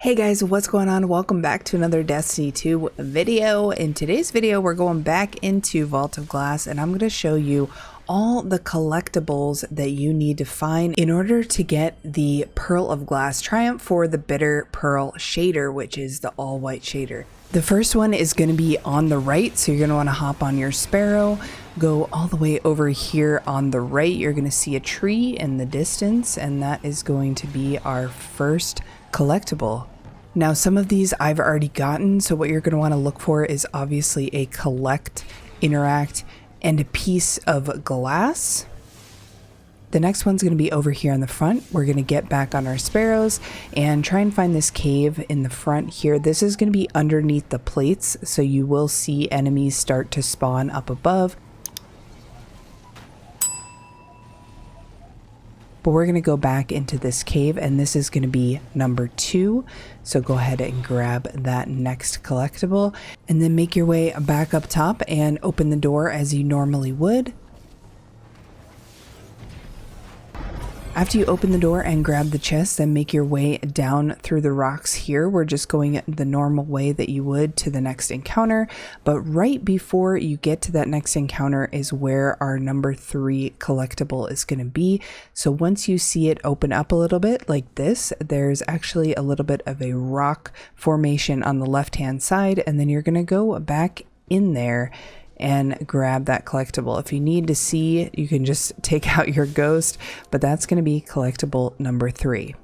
Hey guys, what's going on? Welcome back to another Destiny 2 video. In today's video, we're going back into Vault of Glass and I'm going to show you all the collectibles that you need to find in order to get the Pearl of Glass Triumph for the Bitterpearl shader, which is the all white shader. The first one is going to be on the right, so you're going to want to hop on your Sparrow, go all the way over here on the right. You're going to see a tree in the distance, and that is going to be our first collectible. Now, some of these I've already gotten, so what you're going to want to look for is obviously a collect, interact, and a piece of glass. The next one's going to be over here on the front. We're going to get back on our Sparrows and try and find this cave in the front here. This is going to be underneath the plates, so you will see enemies start to spawn up above. But we're going to go back into this cave, and this is going to be number 2. So go ahead and grab that next collectible and then make your way back up top and open the door as you normally would. After you open the door and grab the chest, then make your way down through the rocks here. We're just going the normal way that you would to the next encounter. But right before you get to that next encounter is where our number 3 collectible is going to be. So once you see it open up a little bit like this, there's actually a little bit of a rock formation on the left-hand side. And then you're going to go back in there and grab that collectible. If you need to see, you can just take out your ghost, but that's going to be collectible number 3.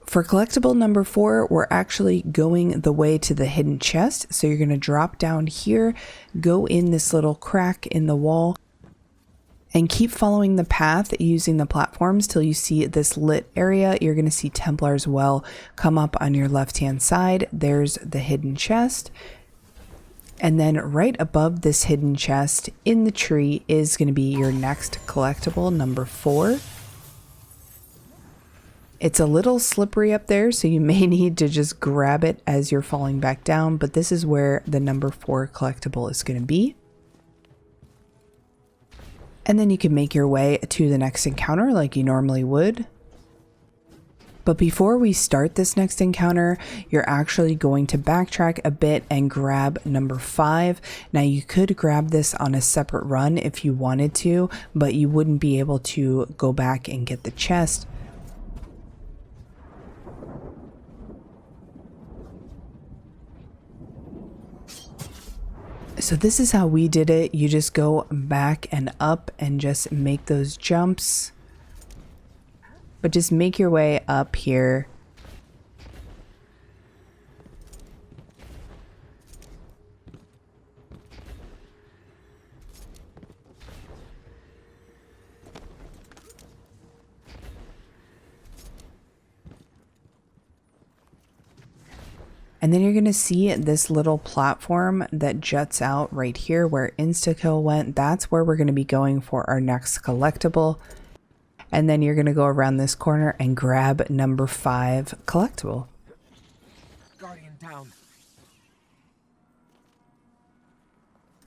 For collectible number 4, we're actually going the way to the hidden chest. So you're going to drop down here, go in this little crack in the wall, and keep following the path using the platforms till you see this lit area. You're going to see Templar's Well come up on your left-hand side. There's the hidden chest. And then right above this hidden chest in the tree is going to be your next collectible, number 4. It's a little slippery up there, so you may need to just grab it as you're falling back down. But this is where the number 4 collectible is going to be. And then you can make your way to the next encounter like you normally would. But before we start this next encounter, you're actually going to backtrack a bit and grab number 5. Now you could grab this on a separate run if you wanted to, but you wouldn't be able to go back and get the chest. So this is how we did it. You just go back and up and just make those jumps. But just make your way up here. And then you're going to see this little platform that juts out right here where Instakill went. That's where we're going to be going for our next collectible. And then you're going to go around this corner and grab number 5 collectible. Guardian down.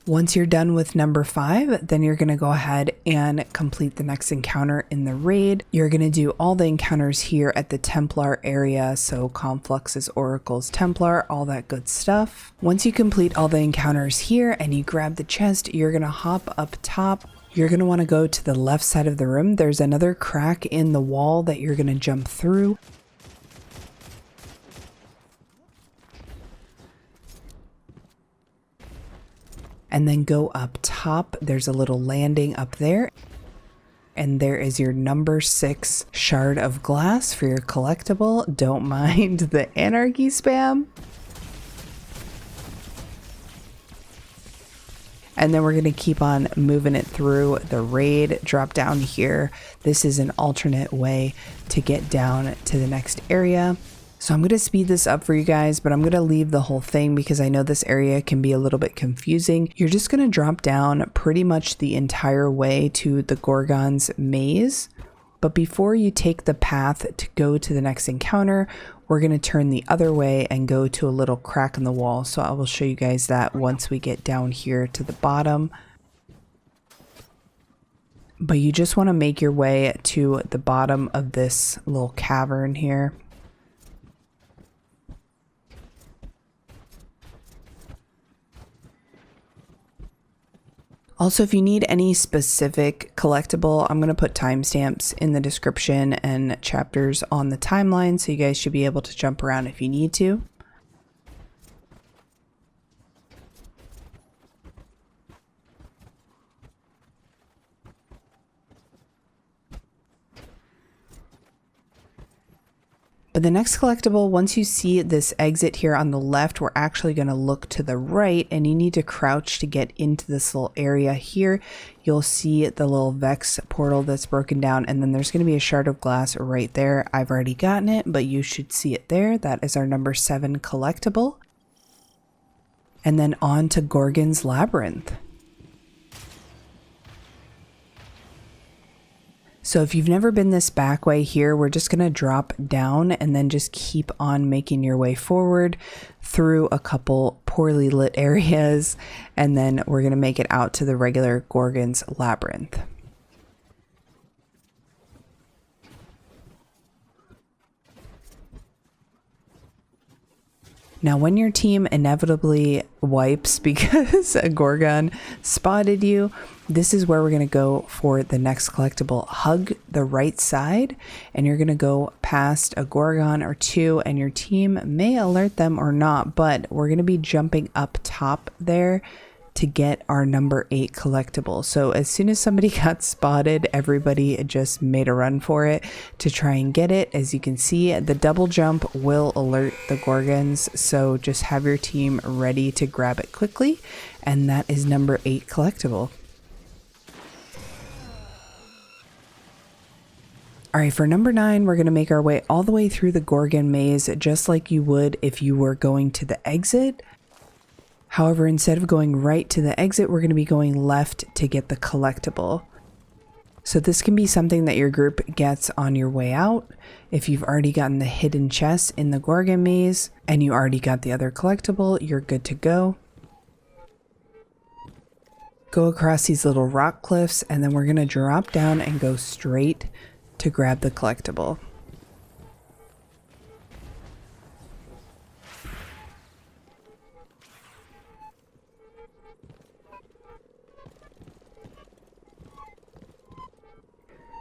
Once you're done with number 5, then you're going to go ahead and complete the next encounter in the raid. You're going to do all the encounters here at the Templar area, so Conflux's, Oracle's, Templar, all that good stuff. Once you complete all the encounters here and you grab the chest, you're going to hop up top. You're going to want to go to the left side of the room. There's another crack in the wall that you're going to jump through. And then go up top. There's a little landing up there. And there is your number 6 shard of glass for your collectible. Don't mind the anarchy spam. And then we're going to keep on moving it through the raid. Drop down here. This is an alternate way to get down to the next area. So I'm going to speed this up for you guys, but I'm going to leave the whole thing because I know this area can be a little bit confusing. You're just going to drop down pretty much the entire way to the Gorgon's maze. But before you take the path to go to the next encounter, we're going to turn the other way and go to a little crack in the wall. So I will show you guys that once we get down here to the bottom. But you just want to make your way to the bottom of this little cavern here. Also, if you need any specific collectible, I'm going to put timestamps in the description and chapters on the timeline, so you guys should be able to jump around if you need to. But the next collectible, once you see this exit here on the left, we're actually going to look to the right, and you need to crouch to get into this little area here. You'll see the little Vex portal that's broken down, and then there's going to be a shard of glass right there. I've already gotten it, but you should see it there. That is our number 7 collectible. And then on to Gorgon's Labyrinth. So if you've never been this back way here, we're just going to drop down and then just keep on making your way forward through a couple poorly lit areas, and then we're going to make it out to the regular Gorgon's Labyrinth. Now, when your team inevitably wipes because a Gorgon spotted you, this is where we're going to go for the next collectible. Hug the right side, and you're going to go past a Gorgon or two, and your team may alert them or not, but we're going to be jumping up top there to get our number 8 collectible. So as soon as somebody got spotted, everybody just made a run for it to try and get it. As you can see, the double jump will alert the Gorgons, so just have your team ready to grab it quickly, and that is number 8 collectible. Alright, for number 9, we're going to make our way all the way through the Gorgon maze, just like you would if you were going to the exit. However, instead of going right to the exit, we're going to be going left to get the collectible. So this can be something that your group gets on your way out. If you've already gotten the hidden chest in the Gorgon maze and you already got the other collectible, you're good to go. Go across these little rock cliffs, and then we're going to drop down and go straight to grab the collectible.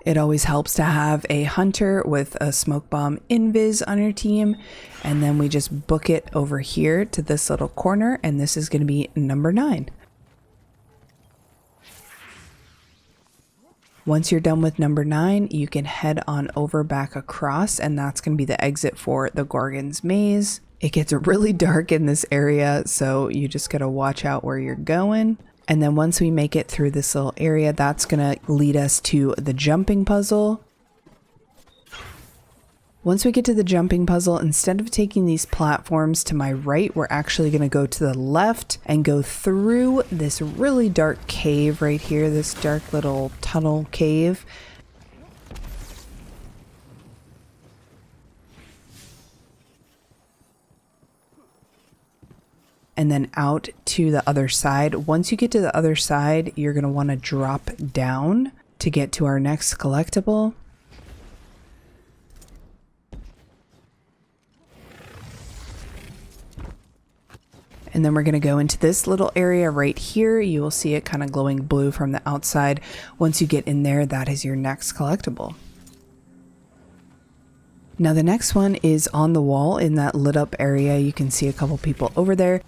It always helps to have a hunter with a smoke bomb invis on your team, and then we just book it over here to this little corner, and this is going to be number 9. Once you're done with number 9, you can head on over back across, and that's going to be the exit for the Gorgon's maze. It gets really dark in this area, so you just got to watch out where you're going. And then once we make it through this little area, that's going to lead us to the jumping puzzle. Once we get to the jumping puzzle, instead of taking these platforms to my right, we're actually going to go to the left and go through this really dark cave right here, this dark little tunnel cave. And then out to the other side. Once you get to the other side, you're going to want to drop down to get to our next collectible. And then we're going to go into this little area right here. You will see it kind of glowing blue from the outside. Once you get in there, that is your next collectible. Now the next one is on the wall in that lit up area. You can see a couple people over there.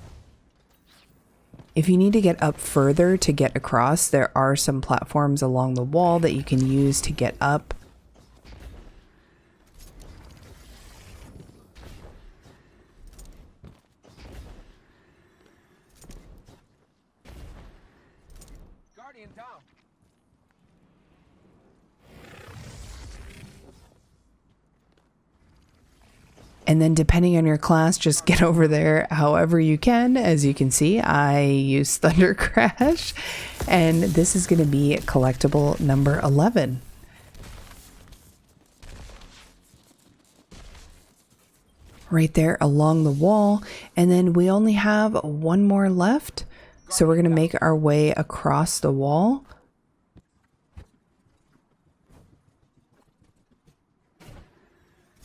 If you need to get up further to get across, there are some platforms along the wall that you can use to get up. Guardian down. And then depending on your class, just get over there however you can. As you can see, I use Thunder Crash, and this is going to be collectible number 11. Right there along the wall, and then we only have one more left. So we're going to make our way across the wall.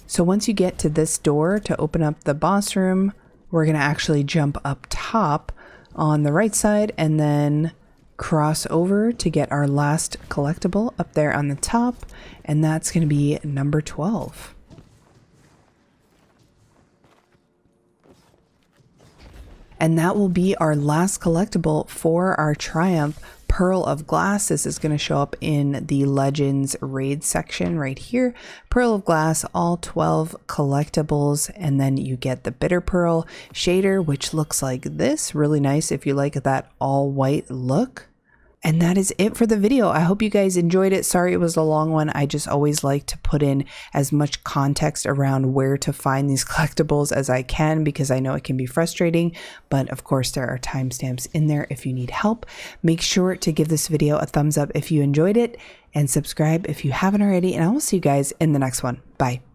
So once you get to this door to open up the boss room, we're going to actually jump up top on the right side and then cross over to get our last collectible up there on the top, and that's going to be number 12. And that will be our last collectible for our Triumph Pearl of Glass. This is going to show up in the Legends raid section right here. Pearl of Glass, all 12 collectibles, and then you get the Bitterpearl shader, which looks like this. Really nice if you like that all white look. And that is it for the video. I hope you guys enjoyed it. Sorry it was a long one. I just always like to put in as much context around where to find these collectibles as I can, because I know it can be frustrating. But of course, there are timestamps in there if you need help. Make sure to give this video a thumbs up if you enjoyed it, and subscribe if you haven't already. And I will see you guys in the next one. Bye.